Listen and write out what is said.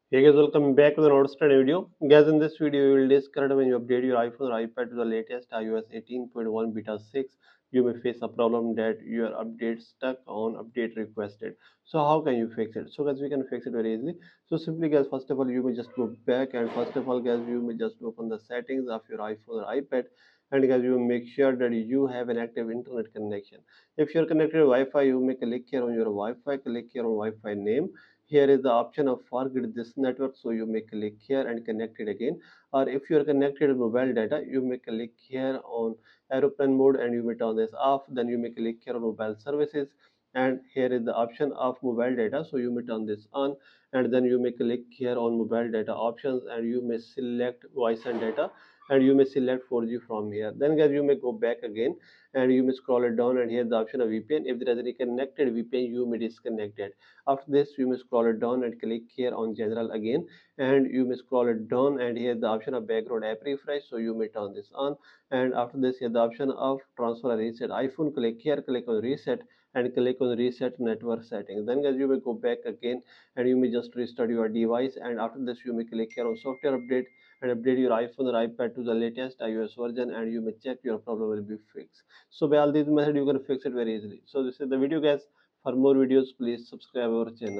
Hey guys, welcome back to the Node Study video. Guys, in this video, we will discuss when you update your iPhone or iPad to the latest iOS 18.1 beta 6, you may face a problem that your update stuck on update requested. So how can you fix it? So guys, we can fix it very easily. So simply guys, first of all, you may just go back and first of all guys, you may just open the settings of your iPhone or iPad and guys, you make sure that you have an active internet connection. If you're connected to Wi-Fi, you may click here on your Wi-Fi, click here on Wi-Fi name. Here is the option of forget this network, so you may click here and connect it again. Or if you are connected to mobile data, you may click here on aeroplane mode and you may turn this off. Then you may click here on mobile services, and here is the option of mobile data, so you may turn this on. And then you may click here on mobile data options and you may select voice and data, and you may select 4G from here. Then guys, you may go back again and you may scroll it down, and here's the option of VPN. If there is any connected VPN, you may disconnect it. After this, you may scroll it down and click here on general again, and you may scroll it down, and here the option of background app refresh, so you may turn this on. And after this, here the option of transfer and reset iPhone, click here, click on reset and click on reset network settings. Then guys, you may go back again and you may just restart your device, and after this you may click here on software update and update your iPhone or iPad to the latest iOS version, and you may check your problem will be fixed. So by all these methods you can fix it very easily. So this is the video guys. For more videos, please subscribe our channel.